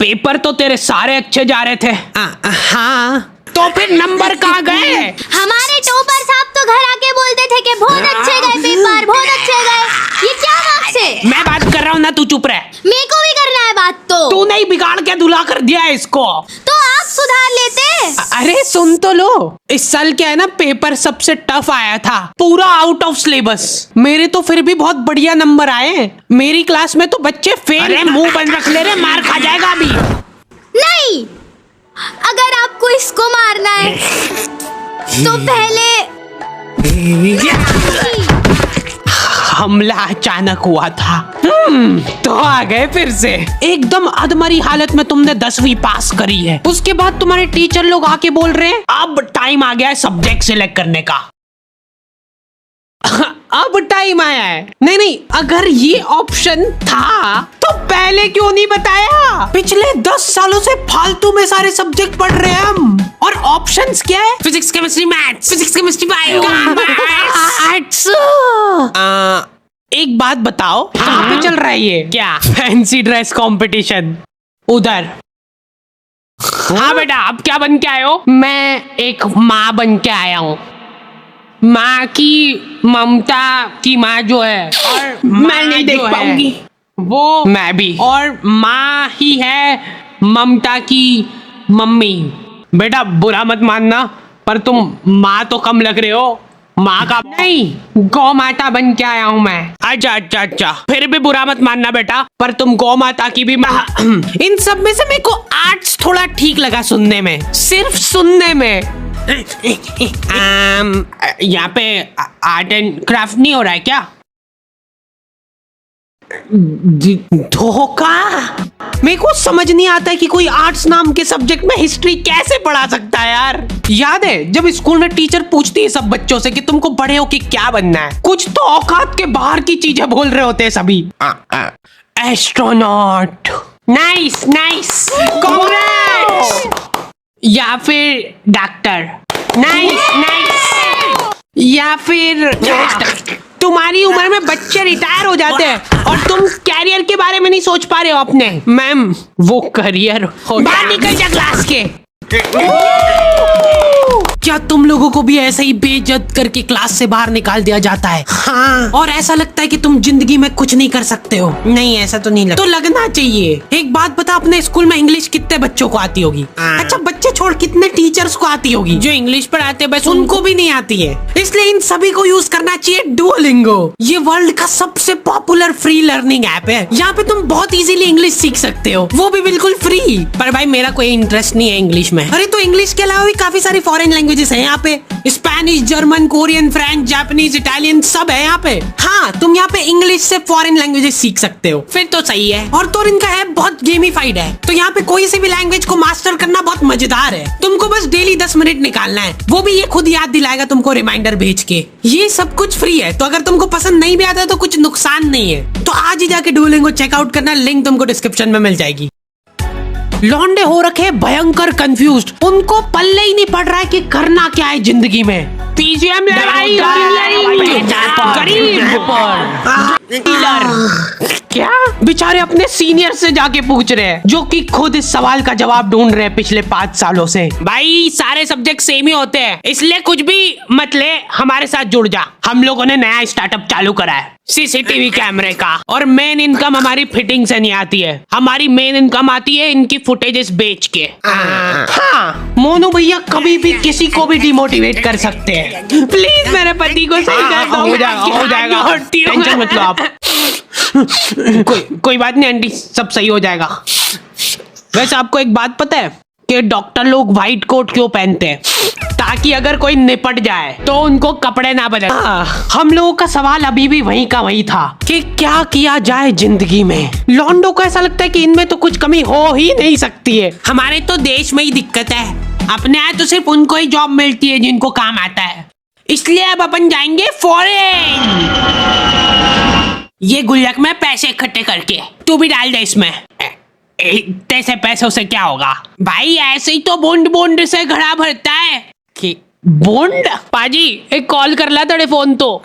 Paper तो तेरे सारे अच्छे जा रहे थे। हाँ, तो फिर नंबर कहाँ गए? हमारे टॉपर साहब तो घर आके बोलते थे कि बहुत अच्छे गए पेपर, बहुत अच्छे गए। ये क्या मार्क्स है? मैं बात कर रहा हूँ ना, तू चुप रह। मेरे को भी करना है बात तो। तू नहीं, बिगाड़ के धुला कर दिया है इसको। तो आप सुधार लेते। अरे सुन तो लो, इस साल क्या है ना, पेपर सबसे टफ आया था, पूरा आउट ऑफ सिलेबस। मेरे तो फिर भी बहुत बढ़िया नंबर आए। मेरी क्लास में तो बच्चे फेल। अरे मुंह बंद रख ले रे, मार खा जाएगा अभी। नहीं, अगर आपको इसको मारना है तो पहले हमला अचानक हुआ था। तो आ गए फिर से। एकदम अधमरी हालत में तुमने 10वीं पास करी है। उसके बाद तुम्हारे टीचर लोग आके बोल रहे हैं अब टाइम आ गया है सब्जेक्ट सिलेक्ट करने का। अब टाइम आया है। नहीं, अगर ये ऑप्शन था तो पहले क्यों नहीं बताया? पिछले 10 सालों से फालतू में सारे सब्जेक्ट पढ़ रहे हैं हम। और ऑप्शंस क्या है? Physics, chemistry, maths, physics, chemistry, bio, arts. एक बात बताओ, कहाँ पे चल रहा है ये? क्या फैंसी ड्रेस कंपटीशन? उधर। हाँ बेटा, अब क्या बन के आए हो? मैं एक माँ बन के आया हूँ। माँ की ममता की माँ जो है, और मैं नहीं देख पाऊंगी वो। मैं भी। और माँ ही है ममता की मम्मी। बेटा बुरा मत मानना, पर तुम माँ तो कम लग रहे हो। माँ का नहीं, गौ माता बन के आया हूँ मैं। अच्छा, फिर भी बुरा मत मानना बेटा, पर तुम गौ माता की भी माँ। इन सब में से मेरे को आर्ट्स थोड़ा ठीक लगा सुनने में, सिर्फ सुनने में। यहाँ पे आर्ट एंड क्राफ्ट नहीं हो रहा है क्या? धोखा। मेरे को समझ नहीं आता है कि कोई आर्ट्स नाम के सब्जेक्ट में हिस्ट्री कैसे पढ़ा सकता है यार। याद है जब स्कूल में टीचर पूछती है सब बच्चों से कि तुमको बड़े होके क्या बनना है, कुछ तो औकात के बाहर की चीजें बोल रहे होते हैं सभी। एस्ट्रोनॉट। Nice, congrats. या फिर डॉक्टर। नाइस। या फिर तुम्हारी उम्र में बच्चे रिटायर हो जाते हैं और तुम कैरियर के बारे में नहीं सोच पा रहे हो अपने। मैम, वो करियर हो, बाहर निकल जा क्लास के। क्या तुम लोगों को भी ऐसे ही बेइज्जत करके क्लास से बाहर निकाल दिया जाता है? हाँ। और ऐसा लगता है कि तुम जिंदगी में कुछ नहीं कर सकते हो? नहीं, ऐसा तो नहीं लगता। तो लगना चाहिए। एक बात बता, अपने स्कूल में इंग्लिश कितने बच्चों को आती होगी? अच्छा, बच्चे छोड़, कितने टीचर्स को आती होगी? जो इंग्लिश पढ़ाते हैं बस उनको भी नहीं आती है। इसलिए इन सभी को यूज करना चाहिए डुओलिंगो। ये वर्ल्ड का सबसे पॉपुलर फ्री लर्निंग ऐप है। यहाँ पे तुम बहुत इजीली इंग्लिश सीख सकते हो, वो भी बिल्कुल फ्री। पर भाई मेरा कोई इंटरेस्ट नहीं है इंग्लिश में। अरे तो इंग्लिश के अलावा भी काफी सारी फॉरेन लैंग्वेजेस है यहाँ पे। Spanish, German, Korean, French, Japanese, Italian सब है यहाँ पे। हाँ, तुम यहाँ पे इंग्लिश से फॉरेन लैंग्वेजेस सीख सकते हो। फिर तो सही है। और तो इनका ऐप बहुत गेमिफाइड है, तो यहाँ पे कोई सी भी लैंग्वेज को मास्टर करना बहुत मजेदार है। तुमको बस डेली 10 मिनट निकालना है, वो भी ये खुद याद दिलाएगा तुमको रिमाइंडर भेज के। ये सब कुछ फ्री है, तो अगर तुमको पसंद नहीं भी आता है तो कुछ नुकसान नहीं है। तो आज ही जाके डुओलिंगो चेकआउट करना, लिंक तुमको डिस्क्रिप्शन में मिल जाएगी। लौंडे हो रखे भयंकर कंफ्यूज्ड, उनको पल्ले ही नहीं पड़ रहा है कि करना क्या है जिंदगी में। पीजीएम लड़ाई, क्या बेचारे अपने सीनियर से जाके पूछ रहे हैं, जो कि खुद इस सवाल का जवाब ढूंढ रहे हैं पिछले 5 सालों से। भाई सारे सब्जेक्ट सेम ही होते हैं, इसलिए कुछ भी मत ले, हमारे साथ जुड़ जा। हम लोगों ने नया स्टार्टअप चालू करा है, सीसीटीवी कैमरे का। और मेन इनकम हमारी फिटिंग से नहीं आती है, हमारी मेन इनकम आती है इनकी फुटेजेस बेच के। हाँ, मोनू भैया कभी भी किसी को भी डिमोटिवेट कर सकते हैं। प्लीज मेरे पति को सही कर दो। हो जाएगा, टेंशन मत लो आप। कोई बात नहीं आंटी, सब सही हो जाएगा। वैसे आपको एक बात पता है कि डॉक्टर लोग व्हाइट कोट क्यों पहनते हैं? ताकि अगर कोई निपट जाए तो उनको कपड़े ना बदले। हम लोगों का सवाल अभी भी वहीं का वहीं था कि क्या किया जाए जिंदगी में। लॉन्डो को ऐसा लगता है कि इनमें तो कुछ कमी हो ही नहीं सकती है। हमारे तो देश में ही दिक्कत है, अपने यहाँ तो सिर्फ उनको ही जॉब मिलती है जिनको काम आता है। इसलिए अब अपन जाएंगे फॉरेन। ये गुल्लक में पैसे इकट्ठे करके तू भी डाल दे इसमें। इतने पैसों से क्या होगा भाई, ऐसे ही तो बॉन्ड से घड़ा भरता है। कि बॉन्ड? पाजी एक कॉल कर ला तेरे फोन तो।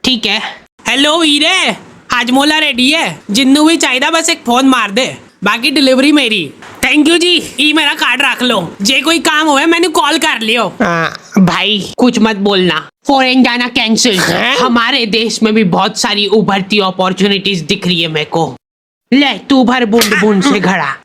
ठीक है। हेलो वीरे, हाजमोला रेडी है, जिन्नू भी चाहिए बस एक फोन मार दे, बाकी डिलीवरी मेरी। थैंक यू जी, ये मेरा कार्ड रख लो, जे कोई काम हुए मैंने कॉल कर लियो। भाई कुछ मत बोलना, फॉरेन जाना कैंसिल। हमारे देश में भी बहुत सारी उभरती अपॉर्चुनिटीज दिख रही है मेरे को। ले तू भर बूंद बूंद से घड़ा।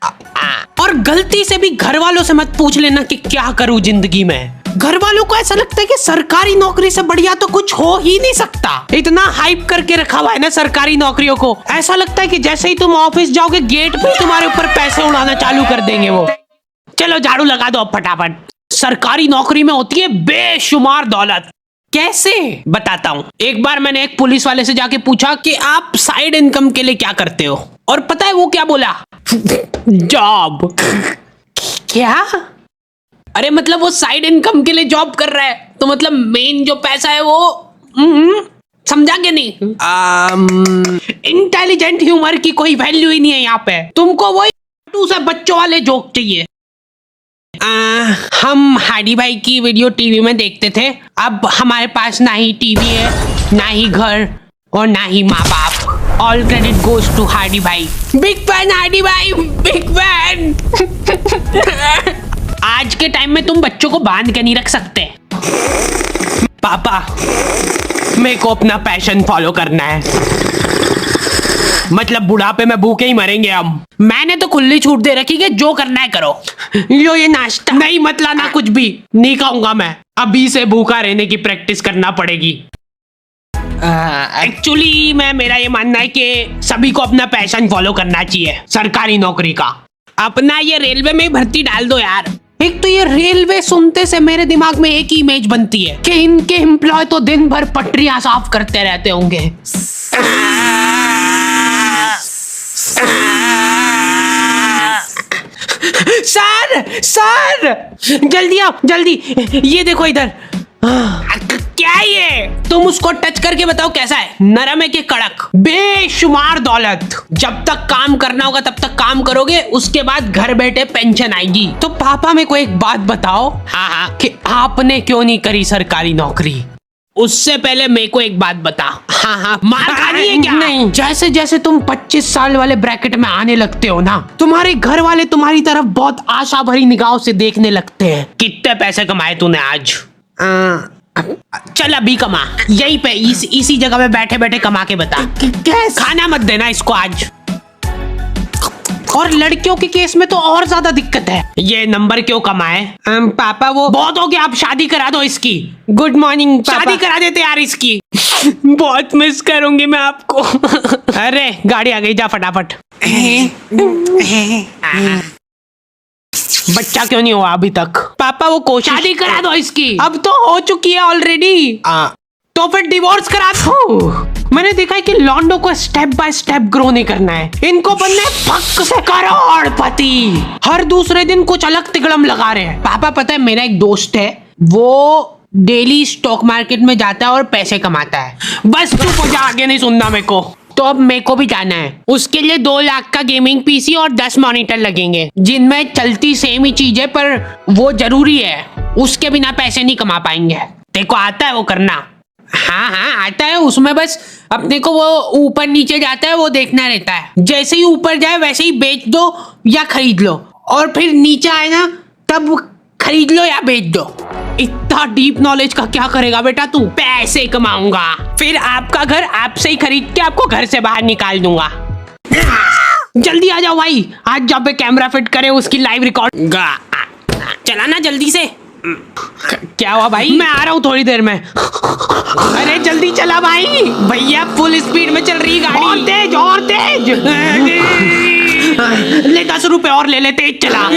और गलती से भी घर वालों से मत पूछ लेना कि क्या करूं जिंदगी में। घर वालों को ऐसा लगता है कि सरकारी नौकरी से बढ़िया तो कुछ हो ही नहीं सकता। इतना हाइप करके रखा हुआ है ना सरकारी नौकरियों को, ऐसा लगता है कि जैसे ही तुम ऑफिस जाओगे गेट पे तुम्हारे ऊपर पैसे उड़ाना चालू कर देंगे वो। चलो झाड़ू लगा दो अब फटाफट। सरकारी नौकरी में होती है बेशुमार दौलत। कैसे बताता हूँ। एक बार मैंने एक पुलिस वाले से जाके पूछा कि आप साइड इनकम के लिए क्या करते हो, और पता है वो क्या बोला? जॉब। क्या? अरे मतलब वो साइड इनकम के लिए जॉब कर रहा है, तो मतलब मेन जो पैसा है वो समझा के नहीं? इंटेलिजेंट ह्यूमर की कोई वैल्यू ही नहीं है यहाँ पे। तुमको वही से बच्चों वाले जोक चाहिए। हम हाडी भाई की वीडियो टीवी में देखते थे, अब हमारे पास ना ही टीवी है, ना ही घर, और ना ही माँ बाप। ऑल क्रेडिट गोज टू हाडी भाई। बिग फैन हाडी भाई, बिग फैन। आज के टाइम में तुम बच्चों को बांध के नहीं रख सकते। पापा मेरे को अपना पैशन फॉलो करना है, मतलब बुढ़ापे में भूखे ही मरेंगे हम। मैंने तो खुली छूट दे रखी कि जो करना है करो। लो ये नाश्ता। नहीं मत लाना कुछ भी, नहीं खाऊंगा मैं। अभी से भूखा रहने की प्रैक्टिस करना पड़ेगी। एक्चुअली मेरा ये मानना है कि सभी को अपना पैशन फॉलो करना चाहिए सरकारी नौकरी का। अपना ये रेलवे में भर्ती डाल दो यार। एक तो ये रेलवे सुनते से मेरे दिमाग में एक ही इमेज बनती है कि इनके एम्प्लॉय तो दिन भर पटरियां साफ करते रहते होंगे। सर जल्दी आओ जल्दी, ये देखो इधर। क्या ये? तुम उसको टच करके बताओ कैसा है, नरम है कि कड़क? बेशुमार दौलत। जब तक काम करना होगा तब तक काम करोगे, उसके बाद घर बैठे पेंशन आएगी। तो पापा मेरे को एक बात बताओ, हाँ कि आपने क्यों नहीं करी सरकारी नौकरी? उससे पहले मेरे को एक बात बता। हाँ मार खानी है क्या? नहीं, जैसे जैसे तुम 25 साल वाले ब्रैकेट में आने लगते हो ना, तुम्हारे घर वाले तुम्हारी तरफ बहुत आशा भरी निगाहों से देखने लगते हैं। कितने पैसे कमाए तूने आज? चल अभी कमा, यहीं पे इसी जगह पे बैठे बैठे कमा के बता। खाना मत देना इसको आज। और लड़कियों के केस में तो और ज्यादा दिक्कत है। ये नंबर क्यों कमाए? पापा वो बहुत हो गया, आप शादी करा दो इसकी। Good morning. शादी करा देते यार इसकी। बहुत मिस करूंगी मैं आपको। अरे गाड़ी आ गई, जा फटाफट। बच्चा क्यों नहीं हुआ अभी तक? पापा वो कोशिश। शादी करा दो इसकी। अब तो हो चुकी है ऑलरेडी। तो फिर डिवोर्स करा दो। मैंने देखा है कि लॉन्डो को स्टेप बाय स्टेप ग्रो नहीं करना है, इनको बनना है फक से करोड़पति। हर दूसरे दिन कुछ अलग तिगड़म लगा रहे हैं। पापा पता है मेरा एक दोस्त है, वो डेली स्टॉक मार्केट में जाता है और पैसे कमाता है। बस चुप हो जा, आगे नहीं सुनना मेरे को। तो अब मेरे को भी जाना है, उसके लिए 2 लाख का गेमिंग पीसी और 10 मॉनिटर लगेंगे, जिनमें चलती सेम ही चीज है, पर वो जरूरी है, उसके बिना पैसे नहीं कमा पाएंगे। देखो आता है वो करना? हाँ आता है, उसमें बस अपने को वो ऊपर नीचे जाता है वो देखना रहता है। जैसे ही ऊपर जाए वैसे ही बेच दो या खरीद लो, और फिर नीचे आए ना तब खरीद लो या बेच दो। इतना डीप नॉलेज का क्या करेगा बेटा तू? पैसे कमाऊंगा, फिर आपका घर आपसे ही खरीद के आपको घर से बाहर निकाल दूंगा। जल्दी आ जाओ भाई, आज जब पे कैमरा फिट करे उसकी लाइव रिकॉर्ड। चला ना जल्दी से। क्या हुआ भाई? मैं आ रहा हूँ थोड़ी देर में। अरे जल्दी चला भाई, भैया फुल स्पीड में चल रही गाड़ी। और तेज और तेज। ले 10 रुपए और ले ले, तेज चला।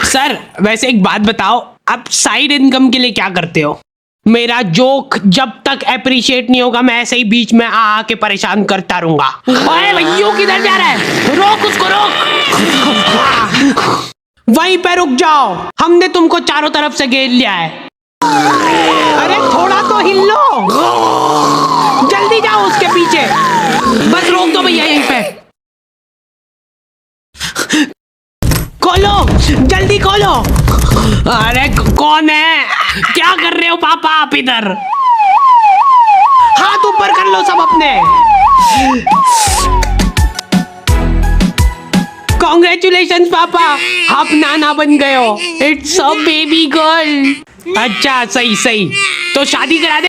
सर वैसे एक बात बताओ, आप साइड इनकम के लिए क्या करते हो? मेरा जोक जब तक अप्रिशिएट नहीं होगा मैं ऐसे ही बीच में आके परेशान करता रहूंगा। ओए भैया किधर जा रहा है? रोक उसको, रोक। वहीं पे रुक जाओ, हमने तुमको चारों तरफ से घेर लिया है। अरे थोड़ा तो हिल लो, जल्दी जाओ उसके पीछे। बस रोक दो भैया यहीं पे। खोलो, जल्दी खोलो। अरे कौन है? क्या कर रहे हो पापा आप इधर? हाथ ऊपर कर लो सब अपने। कॉन्ग्रेचुलेशन पापा, आप नाना बन गए हो। It's a baby girl. अच्छा सही सही, तो शादी करा दे।